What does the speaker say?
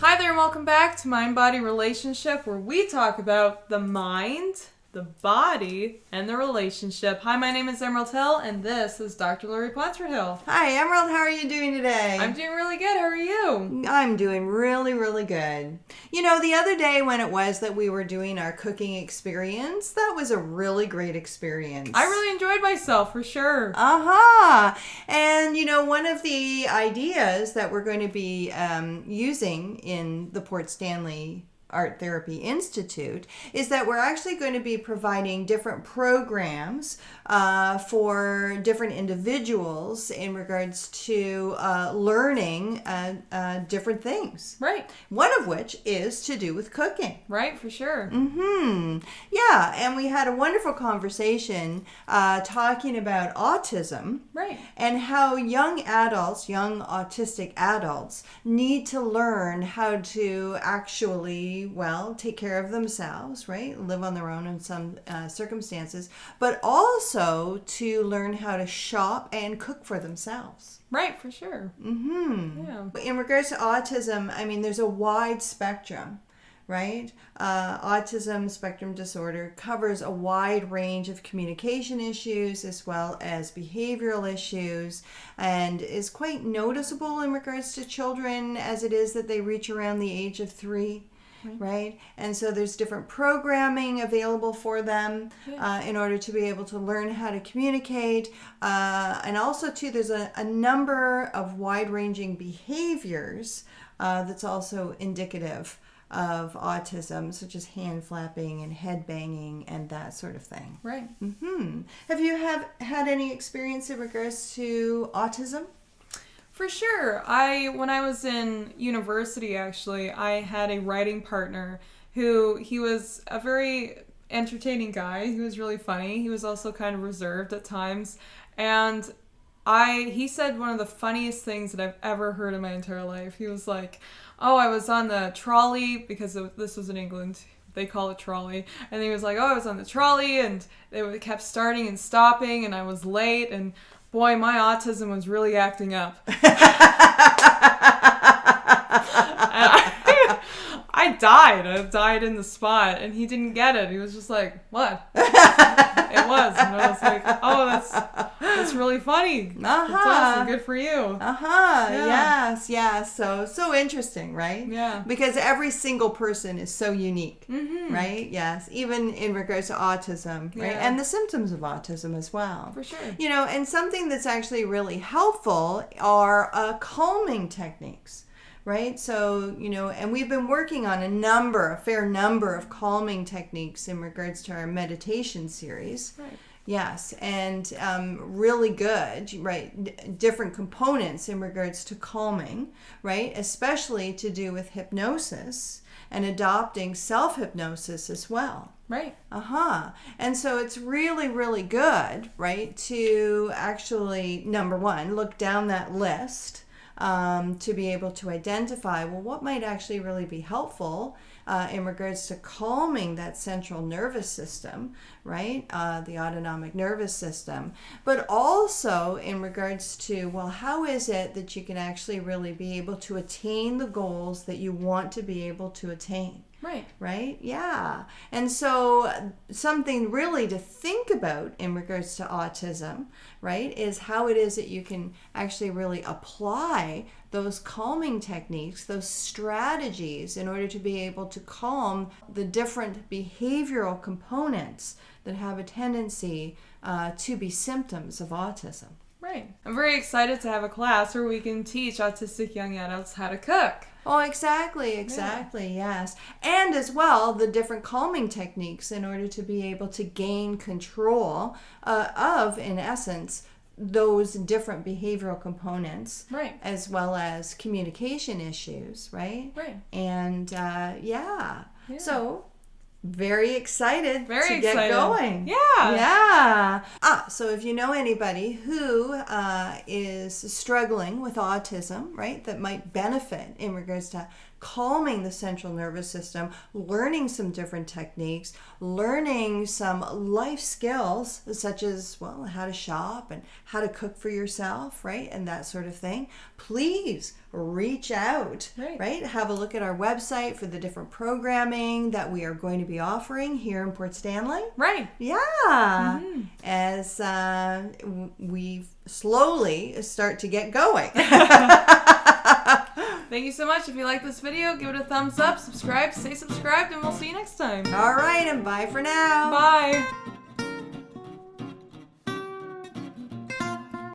Hi there and welcome back to Mind-Body Relationship, where we talk about the mind, the body, and the relationship. Hi, my name is Emerald Hill, and this is Dr. Laurie Hill. Hi, Emerald. How are you doing today? I'm doing really good. How are you? I'm doing really, really good. You know, the other day when it was that we were doing our cooking experience, that was a really great experience. I really enjoyed myself, for sure. And, you know, one of the ideas that we're going to be using in the Port Stanley Art Therapy Institute is that we're actually going to be providing different programs for different individuals in regards to learning different things. Right. One of which is to do with cooking. Right, for sure. Yeah, and we had a wonderful conversation talking about autism. Right. And how young adults, young autistic adults, need to learn how to actually, well, take care of themselves, right? Live on their own in some circumstances, but also to learn how to shop and cook for themselves. Right, for sure. Yeah. In regards to autism, I mean, there's a wide spectrum. Right? Autism Spectrum disorder covers a wide range of communication issues as well as behavioral issues, and is quite noticeable in regards to children as it is that they reach around the age of 3. Right? And so there's different programming available for them in order to be able to learn how to communicate. And also, too, there's a number of wide-ranging behaviors that's also indicative of autism, such as hand flapping and head banging and that sort of thing. Right. Have you had any experience in regards to autism? For sure. When I was in university, actually, I had a writing partner he was a very entertaining guy. He was really funny. He was also kind of reserved at times. And he said one of the funniest things that I've ever heard in my entire life. He was like, oh, I was on the trolley, because this was in England. They call it trolley. And he was like, oh, I was on the trolley, and it kept starting and stopping, and I was late, and boy, my autism was really acting up. I died. I died in the spot, and he didn't get it. He was just like, what? It was. And I was like, oh, that's really funny. That's awesome. Good for you. Yeah. Yes. So interesting, right? Yeah. Because every single person is so unique, right? Yes. Even in regards to autism, right? Yeah. And the symptoms of autism as well. For sure. You know, and something that's actually really helpful are calming techniques. Right? So, you know, and we've been working on a fair number of calming techniques in regards to our meditation series. Right. Yes, and really good, right? Different components in regards to calming, right? Especially to do with hypnosis and adopting self-hypnosis as well. Right. And so it's really, really good, right? To actually, number one, look down that list. To be able to identify, well, what might actually really be helpful in regards to calming that central nervous system, right? The autonomic nervous system. But also in regards to, well, how is it that you can actually really be able to attain the goals that you want to be able to attain? Right. Right? Yeah. And so something really to think about in regards to autism, right, is how it is that you can actually really apply those calming techniques, those strategies, in order to be able to calm the different behavioral components that have a tendency to be symptoms of autism. Right. I'm very excited to have a class where we can teach autistic young adults how to cook. Oh, exactly, yes. And as well, the different calming techniques in order to be able to gain control of, in essence, those different behavioral components. Right. As well as communication issues, right? Right. And, yeah. So, very excited to get going. Yeah. So if you know anybody who is struggling with autism, right, that might benefit in regards to calming the central nervous system, learning some different techniques, learning some life skills such as, well, how to shop and how to cook for yourself, right? And that sort of thing. Please reach out, right? Have a look at our website for the different programming that we are going to be offering here in Port Stanley. Right. Yeah. As we slowly start to get going. Thank you so much. If you like this video, give it a thumbs up, subscribe, stay subscribed, and we'll see you next time. All right, and bye for now. Bye.